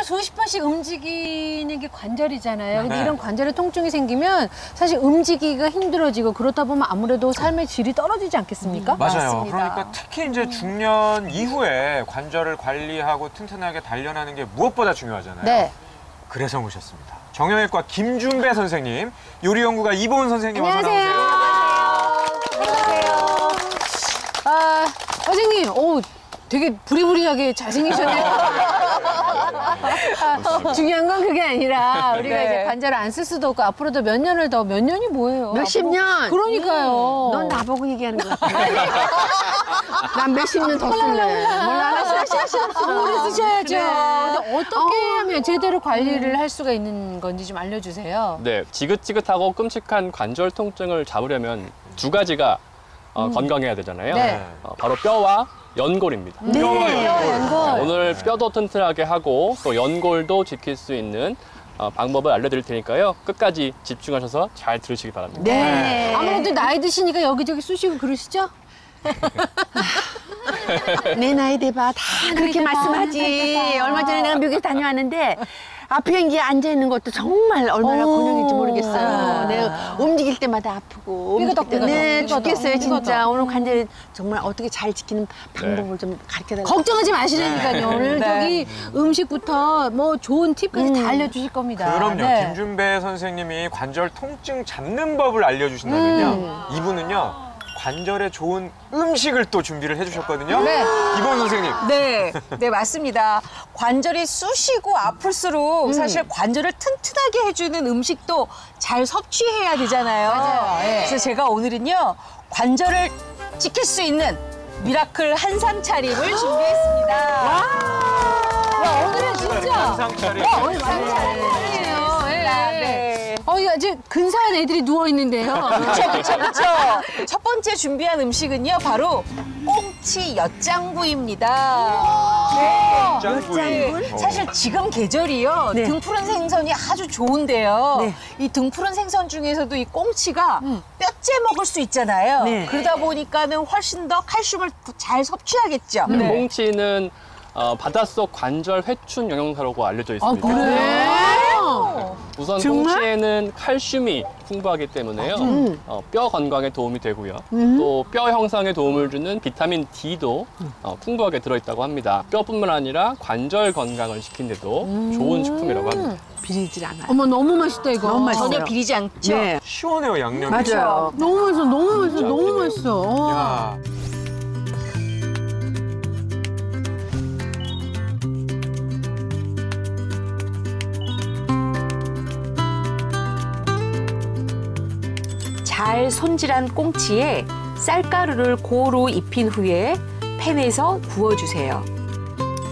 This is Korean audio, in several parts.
수십 번씩 움직이는 게 관절이잖아요. 근데 네. 이런 관절에 통증이 생기면 사실 움직이기가 힘들어지고 그렇다 보면 아무래도 삶의 질이 떨어지지 않겠습니까? 맞아요. 맞습니다. 그러니까 특히 이제 중년 이후에 관절을 관리하고 튼튼하게 단련하는 게 무엇보다 중요하잖아요. 네. 그래서 모셨습니다. 정형외과 김준배 선생님, 요리연구가 이보은 선생님 어서 안녕하세요. 나오세요. 안녕하세요. 아, 선생님, 오, 되게 부리부리하게 잘생기셨네요. 중요한 건 그게 아니라 우리가 네. 이제 관절을 안 쓸 수도 없고 앞으로도 몇 년을 더, 몇 년이 뭐예요? 몇십 년? 그러니까요. 넌 나보고 얘기하는 거 같아. 난 몇십 년 더 쓸래. 몰라, 알았어. 오래 쓰셔야죠. 그래. 근데 어떻게 하면 제대로 관리를 할 수가 있는 건지 좀 알려주세요. 네, 지긋지긋하고 끔찍한 관절 통증을 잡으려면 두 가지가 건강해야 되잖아요. 네. 바로 뼈와 연골입니다. 네. 연골. 오늘 뼈도 튼튼하게 하고 또 연골도 지킬 수 있는 방법을 알려드릴 테니까요. 끝까지 집중하셔서 잘 들으시기 바랍니다. 네. 아무래도 나이 드시니까 여기저기 쑤시고 그러시죠? 내 나이 돼봐. 다 그렇게 말씀하지. 얼마 전에 내가 미국에 다녀왔는데 앞에 여기 앉아있는 것도 정말 얼마나 곤욕인지 모르겠어요. 내가 움직일 때마다 아프고. 삐그덕, 삐그덕, 네, 삐그덕, 죽겠어요, 진짜. 삐그덕. 오늘 관절 정말 어떻게 잘 지키는 방법을 좀 가르쳐달라고. 걱정하지 마시라니까요. 오늘 네. 저기 음식부터 뭐 좋은 팁까지 다 알려주실 겁니다. 그럼요. 네. 김준배 선생님이 관절 통증 잡는 법을 알려주신다면요. 이분은요. 관절에 좋은 음식을 또 준비를 해주셨거든요. 네. 이보은 선생님. 네, 네, 맞습니다. 관절이 쑤시고 아플수록 사실 관절을 튼튼하게 해주는 음식도 잘 섭취해야 되잖아요. 맞아요. 예. 그래서 제가 오늘은요, 관절을 지킬 수 있는 미라클 한상 차림을 준비했습니다. 야, 오늘은 진짜. 항상 차려. 오늘 상차림이에요. 네. 아직 근사한 애들이 누워있는데요. 그렇죠. 첫 번째 준비한 음식은요, 바로 꽁치 엿장구이입니다. 네. 엿장구이. 사실 지금 계절이요, 네. 등푸른 생선이 아주 좋은데요. 네. 이 등푸른 생선 중에서도 이 꽁치가 뼈째 먹을 수 있잖아요. 네. 그러다 보니까는 훨씬 더 칼슘을 잘 섭취하겠죠. 네. 꽁치는 바닷속 관절 회춘 영양사라고 알려져 있습니다. 우선 정말? 꽁치에는 칼슘이 풍부하기 때문에요. 뼈 건강에 도움이 되고요. 또 뼈 형성에 도움을 주는 비타민 D도 풍부하게 들어있다고 합니다. 뼈뿐만 아니라 관절 건강을 지키는데도 좋은 식품이라고 합니다. 비리질 않아요. 어머, 너무 맛있다, 이거. 너무 맛있어요. 전혀 비리지 않죠? 네. 시원해요, 양념이. 맞아요. 너무 맛있어, 너무 맛있어, 진짜 너무 그래요. 맛있어. 야. 잘 손질한 꽁치에 쌀가루를 고루 입힌 후에 팬에서 구워주세요.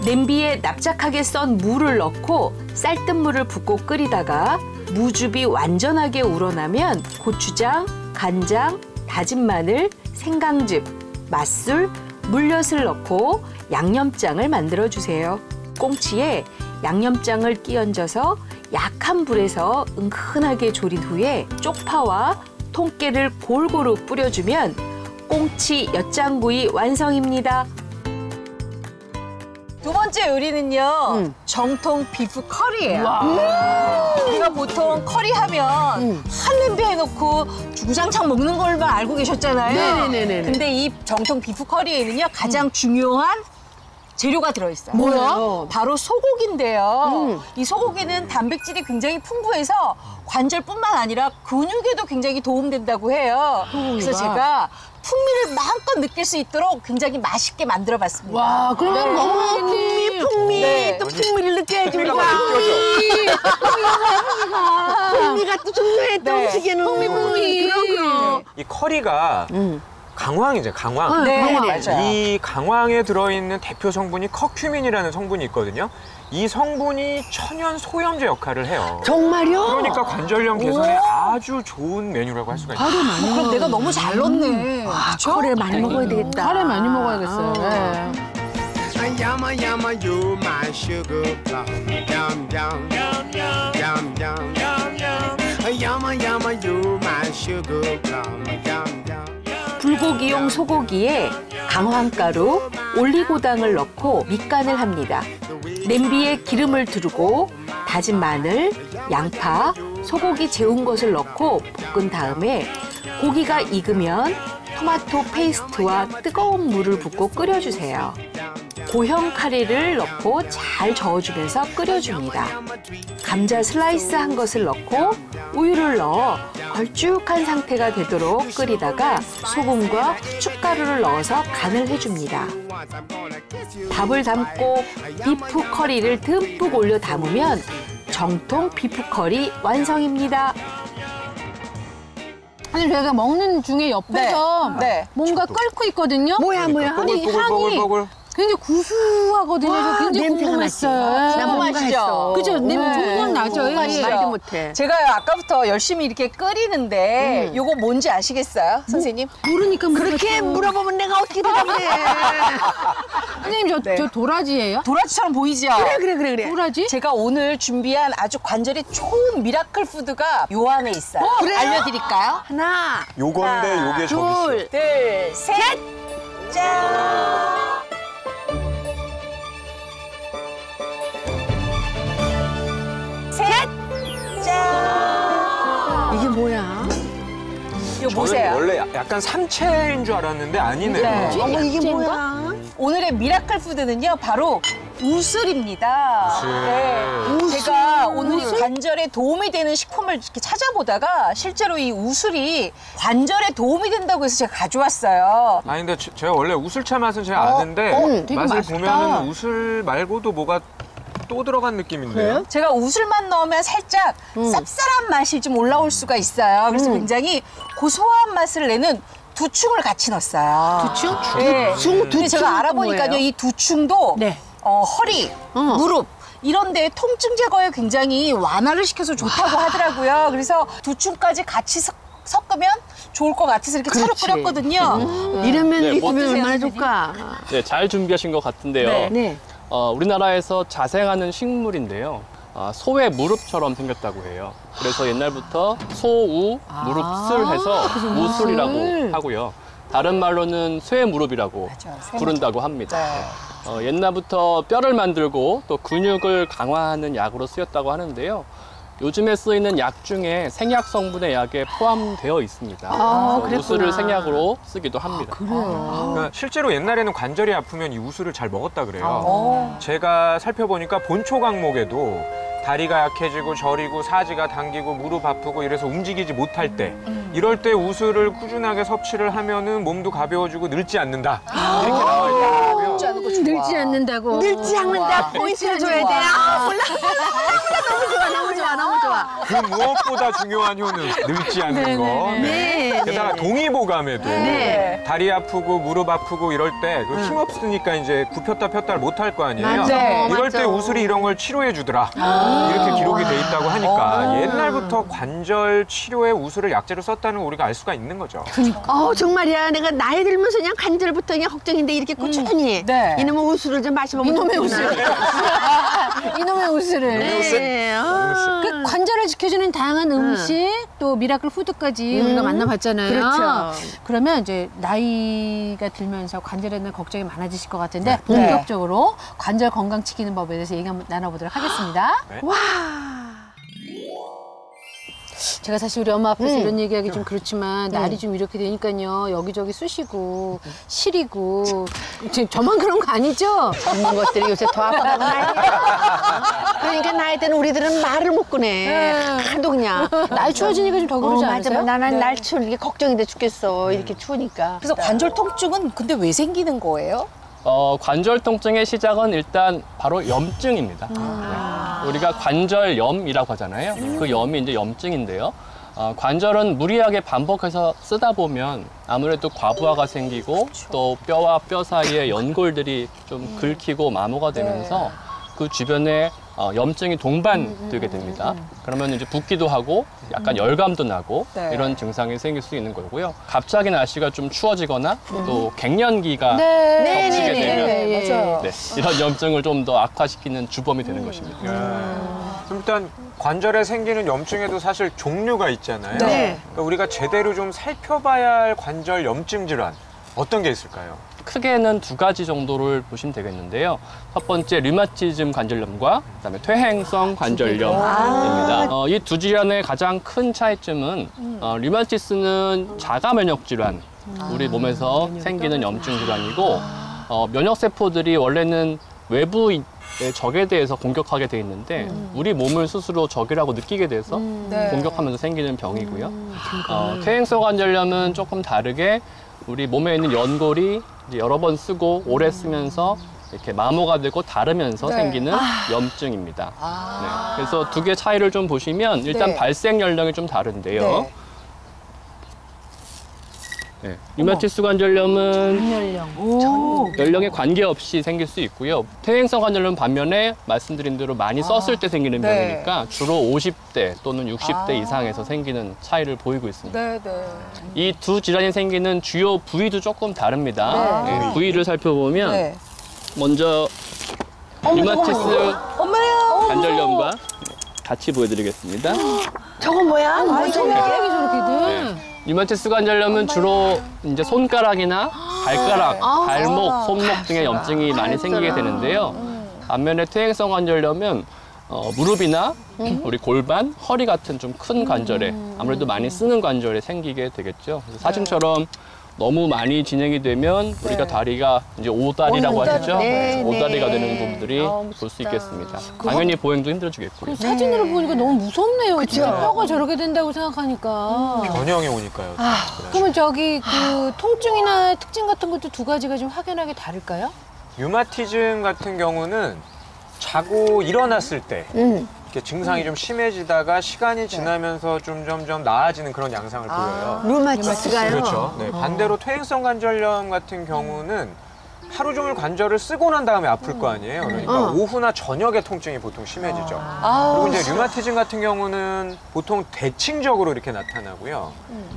냄비에 납작하게 썬 물을 넣고 쌀뜨물을 붓고 끓이다가 무즙이 완전하게 우러나면 고추장, 간장, 다진 마늘, 생강즙, 맛술, 물엿을 넣고 양념장을 만들어주세요. 꽁치에 양념장을 끼얹어서 약한 불에서 은근하게 졸인 후에 쪽파와 통깨를 골고루 뿌려주면 꽁치 엿장구이 완성입니다. 두 번째 요리는요, 정통 비프 커리예요. 우리가 보통 커리하면 한 냄비 해놓고 주구장창 먹는 걸만 알고 계셨잖아요. 네네네네. 근데 이 정통 비프 커리에는요, 가장 중요한 재료가 들어있어요. 뭐요? 바로 소고기인데요. 이 소고기는 단백질이 굉장히 풍부해서 관절뿐만 아니라 근육에도 굉장히 도움된다고 해요. 그래서 제가 풍미를 마음껏 느낄 수 있도록 굉장히 맛있게 만들어봤습니다. 와, 그러면 너무 맛있니? 풍미, 네. 또 풍미를 느껴야지, 우리가. 느껴져. 풍미가 또 중요해, 또 네. 음식에는. 풍미. 그럼. 이 커리가 강황이죠, 강황. 네, 강황. 맞아요. 이 강황에 들어있는 대표 성분이 커큐민이라는 성분이 있거든요. 이 성분이 천연 소염제 역할을 해요. 정말요? 그러니까 관절염 개선에 아주 좋은 메뉴라고 할 수가 있어요. 그럼 내가 너무 잘 넣네. 그쵸? 커리를 많이 먹어야 되겠다. 카레 많이 먹어야겠어요. 네. Yama yama, you my sugar plum. Yum yum yum yum yum yum yum yum. Yama yama, you my sugar plum. Yum yum. 불고기용 소고기에 강황가루, 올리고당을 넣고 밑간을 합니다. 냄비에 기름을 두르고 다진 마늘, 양파, 소고기 재운 것을 넣고 볶은 다음에 고기가 익으면 토마토 페이스트와 뜨거운 물을 붓고 끓여주세요. 고형 카레를 넣고 잘 저어주면서 끓여줍니다. 감자 슬라이스 한 것을 넣고 우유를 넣어 걸쭉한 상태가 되도록 끓이다가 소금과 후춧가루를 넣어서 간을 해줍니다. 밥을 담고 비프 커리를 듬뿍 올려 담으면 정통 비프 커리 완성입니다. 아니 제가 먹는 중에 옆에서 네. 뭔가 끓고 있거든요. 뭐야. 근데 향이 뽀글뽀글. 굉장히 구수하거든요. 그래서 굉장히 냄새가 나지. 궁금했어요. 나 뭔가 했어. 그죠? 냄새 네. 좋은 향 나죠? 예. 궁금하시죠? 말도 못해. 제가 아까부터 열심히 이렇게 끓이는데 요거 뭔지 아시겠어요? 선생님? 모르니까 그렇게 물어보면 내가 어떻게 대답을 해. 선생님 네. 저 도라지예요? 도라지처럼 보이죠? 그래. 도라지? 제가 오늘 준비한 아주 관절이 좋은 미라클 푸드가 요 안에 있어요. 그래요? 알려드릴까요? 하나, 요건데 요게 저기 있어요. 둘, 둘, 셋! 짠! 이게 뭐야? 이거 저는 보세요. 원래 약간 삼채인 줄 알았는데 아니네요. 네. 어머, 이게 약재인가? 뭐야? 오늘의 미라클 푸드는요, 바로 우슬입니다. 우슬. 네. 제가 오늘 관절에 도움이 되는 식품을 이렇게 찾아보다가 실제로 이 우슬이 관절에 도움이 된다고 해서 제가 가져왔어요. 아니 근데 제가 원래 우슬차 맛은 잘 아는데 되게 맛을 맛있다. 보면은 우슬 말고도 뭐가 또 들어간 느낌인데요. 제가 우슬만 넣으면 살짝 쌉쌀한 맛이 좀 올라올 수가 있어요. 그래서 굉장히 고소한 맛을 내는 두충을 같이 넣었어요. 두충? 네. 근데 두충은 제가 또 알아보니까요, 뭐예요? 이 두충도 네. 허리, 무릎 이런 데 통증 제거에 굉장히 완화를 시켜서 좋다고 하더라고요. 그래서 두충까지 같이 섞으면 좋을 것 같아서 이렇게 차로 그렇지. 끓였거든요. 이러면 네, 뭐 있으면 얼마나 드세요, 좋을까? 네, 잘 준비하신 것 같은데요. 네. 네. 우리나라에서 자생하는 식물인데요. 소의 무릎처럼 생겼다고 해요. 그래서 옛날부터 소우 무릎슬 해서 우슬이라고 하고요. 다른 말로는 쇠 무릎이라고 맞아요, 쇠 부른다고 합니다. 네. 옛날부터 뼈를 만들고 또 근육을 강화하는 약으로 쓰였다고 하는데요. 요즘에 쓰이는 약 중에 생약 성분의 약에 포함되어 있습니다. 그래서 우슬을 생약으로 쓰기도 합니다. 그러니까 실제로 옛날에는 관절이 아프면 이 우슬을 잘 먹었다 그래요. 어. 제가 살펴보니까 본초 강목에도 다리가 약해지고 저리고 사지가 당기고 무릎 아프고 이래서 움직이지 못할 때 이럴 때 우슬을 꾸준하게 섭취를 하면은 몸도 가벼워지고 늙지 않는다. 이렇게 나와 있더라고요. 늙지 않는 거 좋아. 늙지 않는다고. 늙지 않는다. 포인트를 줘야 돼. 아, 몰라. 너무 좋아. 그 무엇보다 중요한 효능, 늙지 않는 거. 네. 게다가 동의보감에도 네. 다리 아프고 무릎 아프고 이럴 때 힘없으니까 이제 굽혔다 폈다를 못 할 거 아니에요. 맞아요. 이럴 때 맞아. 우슬이 이런 걸 치료해 주더라. 이렇게 기록이 돼 있다고 하니까 옛날부터 관절 치료에 우슬을 약재로 썼다는 거 우리가 알 수가 있는 거죠. 정말이야. 내가 나이 들면서 그냥 관절부터 그냥 걱정인데 이렇게 꾸준히 네. 이놈의 우수를 좀 마셔보면 이놈의 좋구나. 우슬. 이놈의 우슬을. 네. 그 관절을 지켜주는 다양한 음식 또 미라클 푸드까지 우리가 만나봤잖아요. 그렇죠. 그러면 이제 나이가 들면서 관절에 대한 걱정이 많아지실 것 같은데 본격적으로 관절 건강 지키는 법에 대해서 얘기 한번 나눠보도록 하겠습니다. 와. 제가 사실 우리 엄마 앞에서 이런 얘기하기 좀 그렇지만 날이 좀 이렇게 되니까요 여기저기 쑤시고 시리고 저만 그런 거 아니죠? 먹는 것들이 요새 더 아파가고 난리야. 그러니까 나이 때는 우리들은 말을 못 꺼내. 하도 그냥. 날 추워지니까 좀 더 그러지 맞아. 않으세요? 나는 날 추울 게 걱정이 돼 죽겠어. 이렇게 추우니까. 그래서 관절 통증은 근데 왜 생기는 거예요? 관절 통증의 시작은 일단 바로 염증입니다. 네. 우리가 관절염이라고 하잖아요. 그 염이 이제 염증인데요. 관절은 무리하게 반복해서 쓰다 보면 아무래도 과부하가 생기고 또 뼈와 뼈 사이에 연골들이 좀 긁히고 마모가 되면서 그 주변에 염증이 동반되게 됩니다. 그러면 이제 붓기도 하고 약간 열감도 나고 네. 이런 증상이 생길 수 있는 거고요. 갑자기 날씨가 좀 추워지거나 또 갱년기가 네. 겹치게 되면 맞아요. 네, 이런 염증을 좀 더 악화시키는 주범이 되는 것입니다. 그럼 일단 관절에 생기는 염증에도 사실 종류가 있잖아요. 네. 그러니까 우리가 제대로 좀 살펴봐야 할 관절 염증 질환 어떤 게 있을까요? 크게는 두 가지 정도를 보시면 되겠는데요. 첫 번째 류마티즘 관절염과 그다음에 퇴행성 관절염입니다. 이 두 질환의 가장 큰 차이점은 류마티스는 자가 면역 질환, 우리 몸에서 생기는 염증 질환이고 면역 세포들이 원래는 외부의 적에 대해서 공격하게 돼 있는데 우리 몸을 스스로 적이라고 느끼게 돼서 네. 공격하면서 생기는 병이고요. 퇴행성 관절염은 조금 다르게 우리 몸에 있는 연골이 이제 여러 번 쓰고 오래 쓰면서 이렇게 마모가 되고 다르면서 네. 생기는 염증입니다. 네. 그래서 두 개 차이를 좀 보시면 일단 네. 발생 연령이 좀 다른데요. 네. 네. 류마티스 관절염은 연령. 연령에 관계없이 생길 수 있고요. 퇴행성 관절염 반면에 말씀드린 대로 많이 썼을 때 생기는 네. 병이니까 주로 50대 또는 60대 이상에서 생기는 차이를 보이고 있습니다. 네, 네. 이 두 질환이 생기는 주요 부위도 조금 다릅니다. 네. 네, 부위를 살펴보면 네. 먼저 류마티스 엄마야. 관절염과 같이 보여드리겠습니다. 저건 뭐야? 손가락이 저렇게든. 네. 류마티스 관절염은 주로 이제 손가락이나 발가락, 발목, 손목 등의 염증이 많이 생기게 되는데요. 반면에 퇴행성 관절염은 무릎이나 우리 골반, 허리 같은 좀 큰 관절에 아무래도 많이 쓰는 관절에 생기게 되겠죠. 그래서 사진처럼 너무 많이 진행이 되면 우리가 다리가 이제 오다리라고 하시죠. 네, 오다리가 네. 되는 부분들이 볼 수 있겠습니다. 당연히 보행도 힘들어지겠고요. 사진으로 보니까 너무 무섭네요. 진짜 뼈가 저렇게 된다고 생각하니까. 변형이 오니까요. 그러면 저기 그 통증이나 특징 같은 것도 두 가지가 좀 확연하게 다를까요? 류마티즘 같은 경우는 자고 일어났을 때 이렇게 증상이 좀 심해지다가 시간이 지나면서 좀 점점 나아지는 그런 양상을 보여요. 루마티스가요? 그렇죠. 네, 반대로 퇴행성 관절염 같은 경우는 하루 종일 관절을 쓰고 난 다음에 아플 거 아니에요. 그러니까 오후나 저녁에 통증이 보통 심해지죠. 그리고 이제 류마티즘 같은 경우는 보통 대칭적으로 이렇게 나타나고요.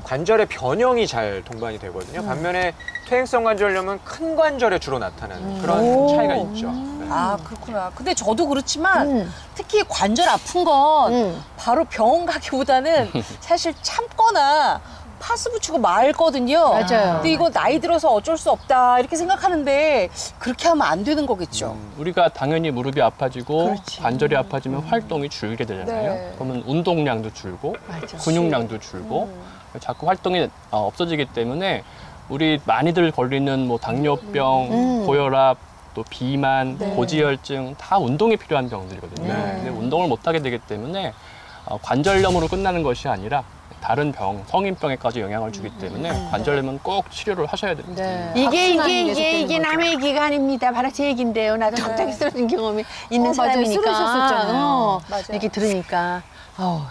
관절의 변형이 잘 동반이 되거든요. 반면에 퇴행성 관절염은 큰 관절에 주로 나타나는 그런 차이가 있죠. 네. 아, 그렇구나. 근데 저도 그렇지만 특히 관절 아픈 건 바로 병원 가기보다는 사실 참거나 파스 붙이고 말거든요. 맞아요. 근데 이거 나이 들어서 어쩔 수 없다 이렇게 생각하는데 그렇게 하면 안 되는 거겠죠. 우리가 당연히 무릎이 아파지고 그렇지. 관절이 아파지면 활동이 줄게 되잖아요. 네. 그러면 운동량도 줄고 근육량도 줄고 자꾸 활동이 없어지기 때문에 우리 많이들 걸리는 뭐 당뇨병, 고혈압, 또 비만, 고지혈증 다 운동이 필요한 병들이거든요. 근데 운동을 못하게 되기 때문에 관절염으로 끝나는 것이 아니라 다른 병, 성인병에까지 영향을 주기 때문에 관절염은 꼭 치료를 하셔야 됩니다. 네. 이게 남의 얘기가 아닙니다. 바로 제 얘기인데요. 나도 갑자기 쓰러진 경험이 있는 맞아요. 사람이니까. 쓰러졌었잖아요. 맞아요. 이렇게 들으니까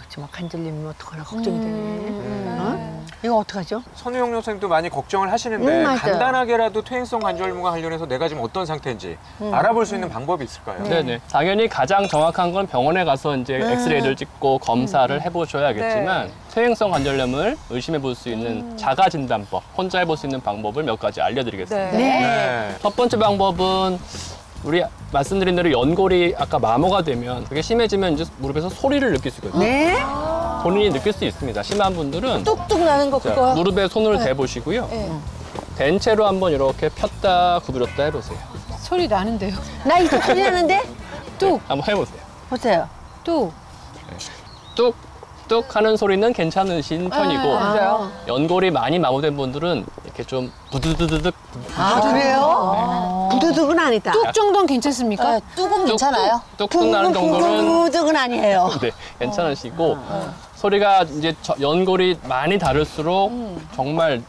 정말 관절염이면 어떡하나 걱정이 되네. 이거 어떡하죠? 선우영 선생님도 많이 걱정을 하시는데 맞아요. 간단하게라도 퇴행성 관절염과 관련해서 내가 지금 어떤 상태인지 알아볼 수 있는 방법이 있을까요? 네네. 당연히 가장 정확한 건 병원에 가서 이제 엑스레이를 찍고 검사를 해보셔야겠지만 퇴행성 관절염을 의심해 볼 수 있는 자가 진단법, 혼자 해볼 수 있는 방법을 몇 가지 알려드리겠습니다. 네. 첫 번째 방법은 우리 말씀드린 대로 연골이 아까 마모가 되면 그게 심해지면 이제 무릎에서 소리를 느낄 수 있거든요. 네? 본인이 느낄 수 있습니다. 심한 분들은 뚝뚝 나는 거 자, 그거. 무릎에 손을 대보시고요. 된 채로 한번 이렇게 폈다 구부렸다 해보세요. 소리 나는데요. 나 이거 소리 나는데? 뚝, 한번 해보세요. 보세요. 뚝. 뚝뚝 하는 소리는 괜찮으신 편이고 맞아요. 연골이 많이 마모된 분들은 이렇게 좀 부드드드득 그래요? 부두둑은 아니다. 뚝 정도는 괜찮습니까? 네, 뚝은 괜찮아요. 뚝뚝 나는 정도는 부두둑은 아니에요. 네, 괜찮으시고 소리가 이제 연골이 많이 다를수록 정말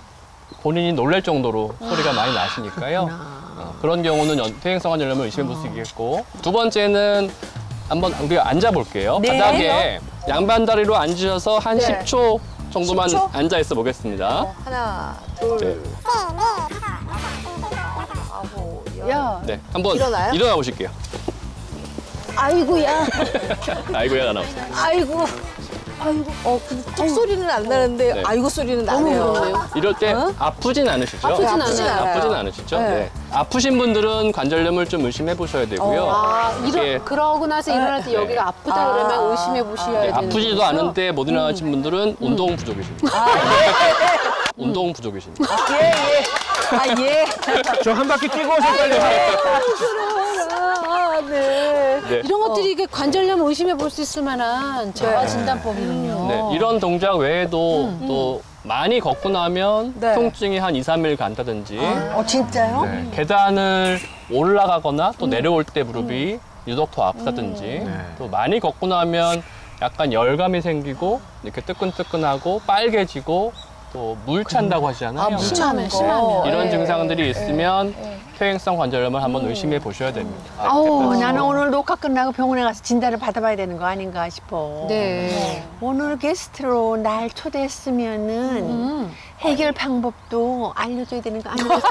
본인이 놀랄 정도로 소리가 많이 나시니까요. 그런 경우는 퇴행성 관절염을 의심해 볼 수 있겠고 두 번째는 한번 우리가 앉아 볼게요. 네. 바닥에 양반 다리로 앉으셔서 한 10초 정도만 10초? 앉아 있어 보겠습니다. 하나, 둘, 네. 야. 네, 한번 일어나요? 일어나 보실게요. 아이고야. 아이고야 나오세요. 아이고. 근데 뚝 소리는 안 나는데 네. 아이고 소리는 나네요. 이럴 때 아프진 않으시죠? 아프진 않아요. 아프진 않으시죠? 네. 네. 아프신 분들은 관절염을 좀 의심해 보셔야 되고요. 이게 그러고 나서 일어날 때 여기가 아프다 그러면 의심해 보셔야 되는 아프지도 거죠? 않은데 못 일어나신 분들은 운동 부족이십니다. 운동 부족이십니다. 예, 예. 아, 예. 저 한 바퀴 뛰고 오세요, 빨리. 네. 네. 이런 것들이 이게 관절염 의심해 볼 수 있을 만한 재활진단법이군요. 네, 이런 동작 외에도 또 많이 걷고 나면 네. 통증이 한 2, 3일 간다든지 진짜요? 네, 계단을 올라가거나 또 내려올 때 무릎이 유독 더 아프다든지 또 많이 걷고 나면 약간 열감이 생기고 이렇게 뜨끈뜨끈하고 빨개지고 또 물 찬다고 하시잖아요. 심하면. 이런 증상들이 있으면 퇴행성 관절염을 한번 의심해 보셔야 됩니다. 아우, 나는 오늘 녹화 끝나고 병원에 가서 진단을 받아봐야 되는 거 아닌가 싶어. 네. 오늘 게스트로 날 초대했으면은 해결 방법도 알려줘야 되는 거 아니겠어요?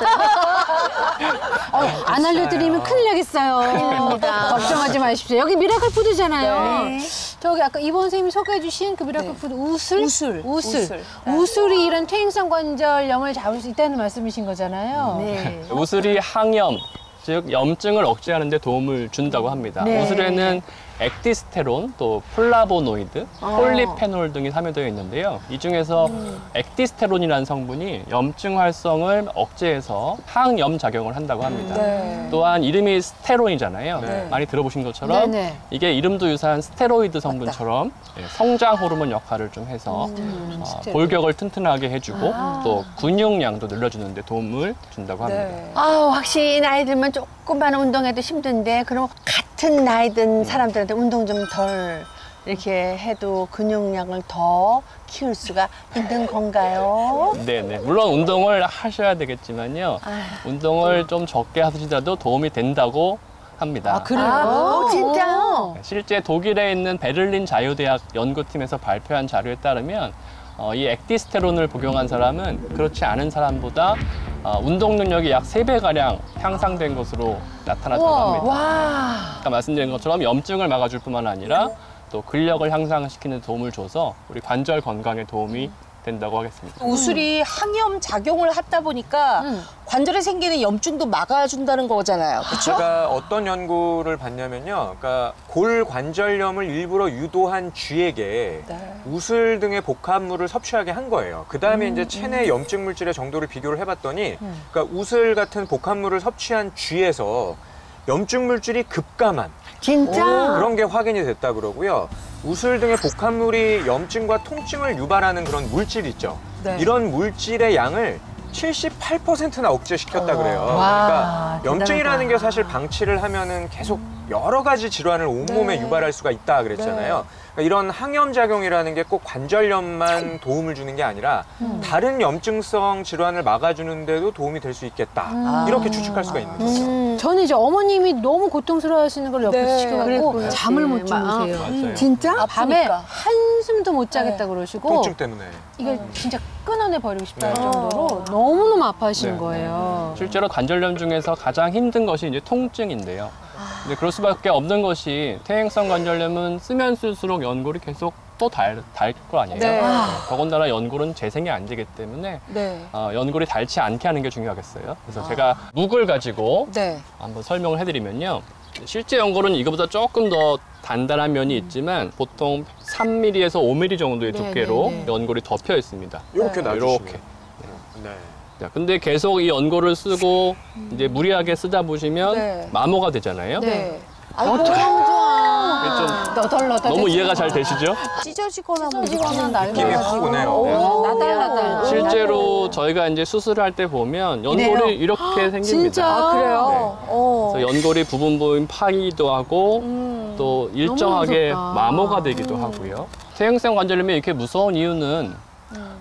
안 알려드리면 큰일 나겠어요. 큰일 납니다. 걱정하지 마십시오. 여기 미라클 푸드잖아요. 네. 저기 아까 이번 선생님이 소개해 주신 그 미라클 푸드 우슬? 우슬. 우슬이 이런 퇴행성 관절염을 잡을 수 있다는 말씀이신 거잖아요. 네. 우슬이 항염, 즉 염증을 억제하는 데 도움을 준다고 합니다. 네. 우슬에는 액티스테론, 또 플라보노이드, 폴리페놀 등이 함유되어 있는데요. 이 중에서 액티스테론이라는 성분이 염증 활성을 억제해서 항염 작용을 한다고 합니다. 네. 또한 이름이 스테로이잖아요. 네. 많이 들어보신 것처럼 네네. 이게 이름도 유사한 스테로이드 성분처럼 성장 호르몬 역할을 좀 해서 스테로이드. 골격을 튼튼하게 해주고 또 근육량도 늘려주는 데 도움을 준다고 합니다. 네. 아우, 확실히 나이 들면 조금만 운동해도 힘든데, 그럼 같은 나이 든 사람들한테 운동 좀 덜 이렇게 해도 근육량을 더 키울 수가 있는 건가요? 네네. 물론 운동을 하셔야 되겠지만요. 운동을 좀 적게 하시더라도 도움이 된다고 합니다. 그래요? 진짜요? 실제 독일에 있는 베를린 자유대학 연구팀에서 발표한 자료에 따르면 이 액티스테론을 복용한 사람은 그렇지 않은 사람보다 운동 능력이 약 3배가량 향상된 것으로 나타났다고 합니다. 와. 아까 말씀드린 것처럼 염증을 막아줄 뿐만 아니라 또 근력을 향상시키는 도움을 줘서 우리 관절 건강에 도움이 된다고 하겠습니다. 우슬이 항염 작용을 하다 보니까 관절에 생기는 염증도 막아준다는 거잖아요. 그렇죠? 제가 어떤 연구를 봤냐면요. 그러니까 골관절염을 일부러 유도한 쥐에게 우슬 등의 복합물을 섭취하게 한 거예요. 그 다음에 이제 체내 염증 물질의 정도를 비교를 해봤더니 그러니까 우슬 같은 복합물을 섭취한 쥐에서 염증 물질이 급감한 진짜? 그런 게 확인이 됐다 그러고요. 우슬 등의 복합물이 염증과 통증을 유발하는 그런 물질 있죠. 네. 이런 물질의 양을 78%나 억제시켰다 그래요. 그러니까 염증이라는 게 사실 방치를 하면은 계속 여러 가지 질환을 온몸에 유발할 수가 있다 그랬잖아요. 그러니까 이런 항염 작용이라는 게 꼭 관절염만 도움을 주는 게 아니라 다른 염증성 질환을 막아주는데도 도움이 될 수 있겠다. 이렇게 추측할 수가 있는 거죠. 저는 이제 어머님이 너무 고통스러워하시는 걸 옆에서 네, 지켜갖고 그랬구나. 잠을 못 맞아요. 주무세요. 맞아요. 진짜? 밤에 아프니까. 한숨도 못 자겠다 그러시고 통증 때문에. 이걸 진짜 끊어내버리고 싶다는 정도로 너무너무 아파하시는 네. 거예요. 실제로 관절염 중에서 가장 힘든 것이 이제 통증인데요. 근데 그럴 수밖에 없는 것이 퇴행성 관절염은 쓰면 쓸수록 연골이 계속 또 달 거 아니에요. 네. 더군다나 연골은 재생이 안 되기 때문에 네. 연골이 닳지 않게 하는 게 중요하겠어요. 그래서 제가 묵을 가지고 네. 한번 설명을 해드리면요. 실제 연골은 이거보다 조금 더 단단한 면이 있지만 보통 3mm에서 5mm 정도의 네, 두께로 네, 네. 연골이 덮여 있습니다. 이렇게 놔주시면. 이렇게. 네. 자, 근데 계속 이 연골을 쓰고 이제 무리하게 쓰다 보시면 네. 마모가 되잖아요. 네. 어떡하면 좋아. 좀 너덜너덜. 너무 이해가 잘 되시죠? 찢어지거나 뭐 찢어지거나 느낌이 확 오네요. 네. 나달나달. 실제로 저희가 이제 수술을 할 때 보면 연골이 이렇게 생깁니다. 진짜? 아, 그래요? 네. 그래서 연골이 부분 부분 파이기도 하고 또 일정하게 무섭다. 마모가 되기도 하고요. 퇴행성 관절염이 이렇게 무서운 이유는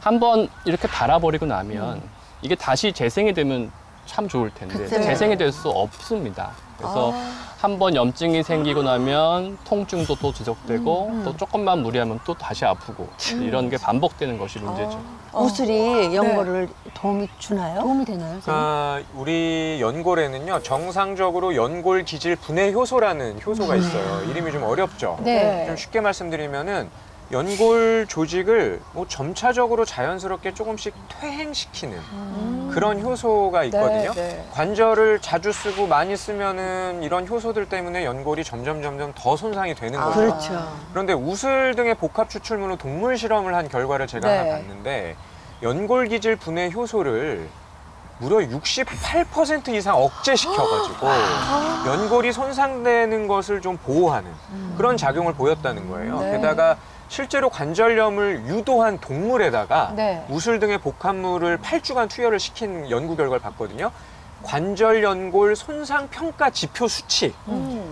한번 이렇게 달아버리고 나면 이게 다시 재생이 되면 참 좋을 텐데 그쵸. 재생이 될 수 없습니다. 그래서 한번 염증이 생기고 나면 통증도 또 지속되고 또 조금만 무리하면 또 다시 아프고 이런 게 반복되는 것이 문제죠. 우슬이 연골을 도움이 주나요? 도움이 되나요? 선생님? 그러니까 우리 연골에는요 정상적으로 연골 기질 분해 효소라는 효소가 있어요. 이름이 좀 어렵죠. 네. 좀 쉽게 말씀드리면은 연골 조직을 뭐 점차적으로 자연스럽게 조금씩 퇴행시키는 그런 효소가 있거든요. 네. 관절을 자주 쓰고 많이 쓰면은 이런 효소들 때문에 연골이 점점 더 손상이 되는 거죠. 그렇죠. 그런데 우슬 등의 복합 추출물로 동물 실험을 한 결과를 제가 네. 하나 봤는데 연골 기질 분해 효소를 무려 68% 이상 억제시켜가지고 연골이 손상되는 것을 좀 보호하는 그런 작용을 보였다는 거예요. 네. 게다가 실제로 관절염을 유도한 동물에다가 네. 우슬 등의 복합물을 8주간 투여를 시킨 연구 결과를 봤거든요. 관절 연골 손상 평가 지표 수치,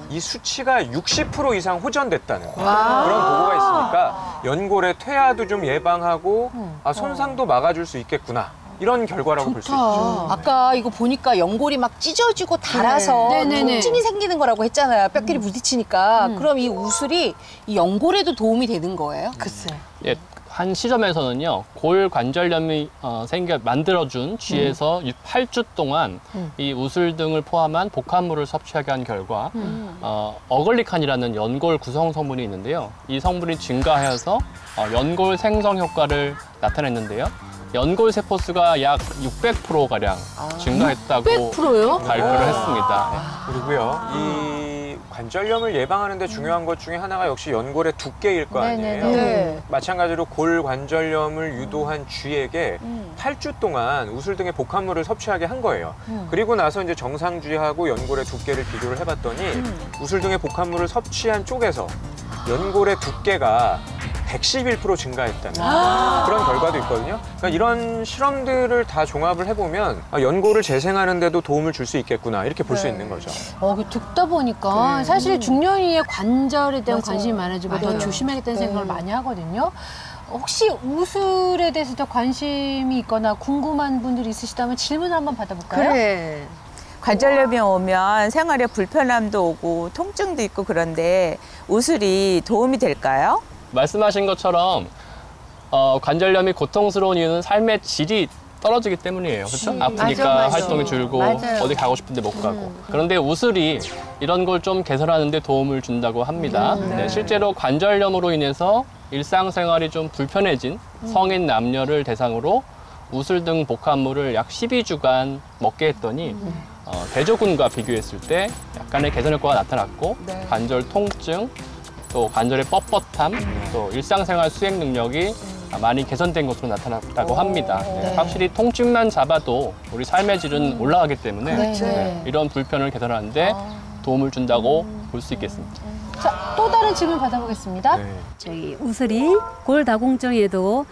이 수치가 60% 이상 호전됐다는 그런 보고가 있으니까 연골의 퇴화도 좀 예방하고 손상도 막아줄 수 있겠구나. 이런 결과라고 볼 수 있죠. 아까 이거 보니까 연골이 막 찢어지고 닳아서 네네네. 통증이 생기는 거라고 했잖아요. 뼈끼리 부딪히니까. 그럼 이 우슬이 이 연골에도 도움이 되는 거예요? 글쎄. 예, 한 시점에서는요, 골 관절염이 만들어준 쥐에서 8주 동안 이 우슬 등을 포함한 복합물을 섭취하게 한 결과, 어글리칸이라는 연골 구성 성분이 있는데요. 이 성분이 증가하여서 연골 생성 효과를 나타냈는데요. 연골 세포 수가 약 600%가량 증가했다고 600%요? 발표를 했습니다. 그리고요, 이 관절염을 예방하는 데 중요한 것 중에 하나가 역시 연골의 두께일 거 아니에요. 네. 마찬가지로 골 관절염을 유도한 쥐에게 8주 동안 우슬 등의 복합물을 섭취하게 한 거예요. 그리고 나서 이제 정상 쥐하고 연골의 두께를 비교를 해봤더니 우슬 등의 복합물을 섭취한 쪽에서 연골의 두께가 111% 증가했다는 그런 결과도 있거든요. 그러니까 이런 실험들을 다 종합을 해보면 연골을 재생하는 데도 도움을 줄 수 있겠구나 이렇게 볼 수 있는 거죠. 듣다 보니까 사실 중년이의 관절에 대한 관심이 많아지고 더 조심해야겠다는 생각을 많이 하거든요. 혹시 우슬에 대해서 더 관심이 있거나 궁금한 분들이 있으시다면 질문을 한번 받아볼까요? 그래. 관절염이 오면 생활에 불편함도 오고 통증도 있고 그런데 우슬이 도움이 될까요? 말씀하신 것처럼 관절염이 고통스러운 이유는 삶의 질이 떨어지기 때문이에요. 그렇죠? 아프니까 맞아. 활동이 줄고 맞아요. 어디 가고 싶은데 못 가고. 그런데 우슬이 이런 걸 좀 개선하는 데 도움을 준다고 합니다. 네, 실제로 관절염으로 인해서 일상생활이 좀 불편해진 성인 남녀를 대상으로 우슬 등 복합물을 약 12주간 먹게 했더니 대조군과 비교했을 때 약간의 개선 효과가 나타났고 관절 통증, 또 관절의 뻣뻣함, 또 일상생활 수행 능력이 많이 개선된 것으로 나타났다고 합니다. 네, 확실히 통증만 잡아도 우리 삶의 질은 올라가기 때문에 네, 이런 불편을 개선하는 데 도움을 준다고 볼 수 있겠습니다. 자, 또 다른 질문 받아보겠습니다. 네. 저희 우슬이 골다공증에도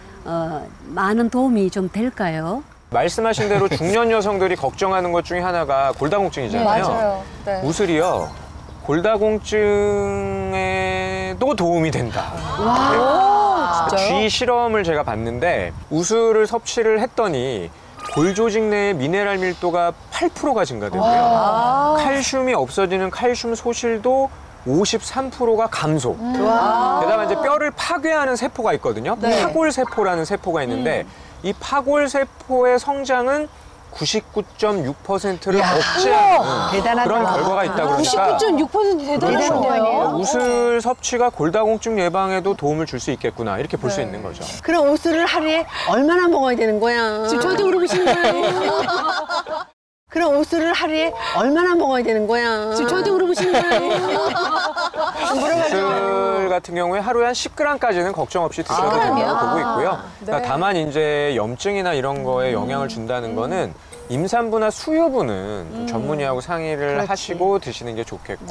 많은 도움이 좀 될까요? 말씀하신 대로 중년 여성들이 걱정하는 것 중에 하나가 골다공증이잖아요. 맞아요. 네. 우슬이요, 골다공증에도 도움이 된다. 쥐 실험을 제가 봤는데 우슬을 섭취를 했더니 골 조직 내의 미네랄 밀도가 8%가 증가되고요. 칼슘이 없어지는 칼슘 소실도 53%가 감소. 게다가 이제 뼈를 파괴하는 세포가 있거든요. 파골 세포라는 세포가 있는데 이 파골 세포의 성장은 99.6%를 억제하는 대단하다. 그런 결과가 있다고 그러니까 99.6% 대단한데요. 우슬 섭취가 골다공증 예방에도 도움을 줄 수 있겠구나 이렇게 볼 수 있는 거죠. 그럼 우슬을 하루에 얼마나 먹어야 되는 거야? 지금 저한테 물어보시는 거예요? 그럼 우슬을 하루에 얼마나 먹어야 되는 거야? 지금 저한테 물어보시는 거예요? 우슬 같은 경우에 하루에 한 10g까지는 걱정 없이 드셔도 된다고 보고 있고요. 그러니까 다만 이제 염증이나 이런 거에 영향을 준다는 거는 임산부나 수유부는 좀 전문의하고 상의를 하시고 드시는 게 좋겠고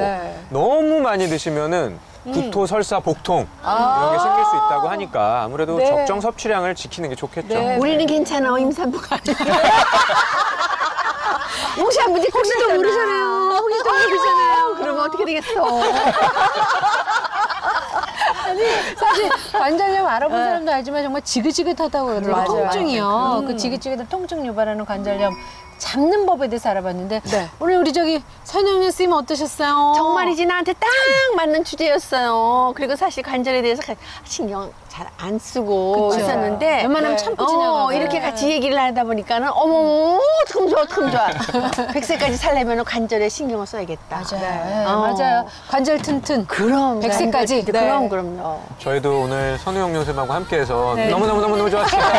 너무 많이 드시면은 구토, 설사, 복통 이런 게 생길 수 있다고 하니까 아무래도 적정 섭취량을 지키는 게 좋겠죠. 우리는 괜찮아, 임산부가. 혹시 안 문제 혹시도 모르잖아요. 혹시도 모르잖아요. 그러면 어떻게 되겠어? 사실 관절염 알아본 사람도 알지만 정말 지긋지긋하다고 그러더라고요. 맞아요. 통증이요. 그 지긋지긋한 통증 유발하는 관절염 잡는 법에 대해서 알아봤는데 오늘 우리 저기 선영연 쌤은 어떠셨어요? 정말이지 나한테 딱 맞는 주제였어요. 그리고 사실 관절에 대해서 신경 잘 안 쓰고 그쵸. 있었는데 웬만하면 참고 지나가고. 이렇게 같이 얘기를 하다 보니까는 어머 어떡하면 좋아 어떡하면 좋아 100세까지 살려면 관절에 신경을 써야겠다. 맞아요. 관절 튼튼. 그럼 100세까지. 그럼요. 저희도 오늘 선우영 선생님하고 함께해서 너무너무 좋았습니다.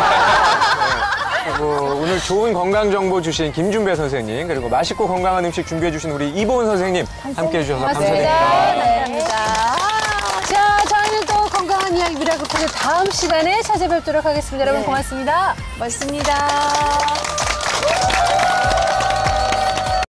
그리고 오늘 좋은 건강 정보 주신 김준배 선생님 그리고 맛있고 건강한 음식 준비해 주신 우리 이보은 선생님 함께해 주셔서 감사드립니다. 감사합니다. 자, 저희는 또 건강한 이야기 미라클 코너 다음 시간에 찾아뵙도록 하겠습니다. 여러분 고맙습니다. 맞습니다.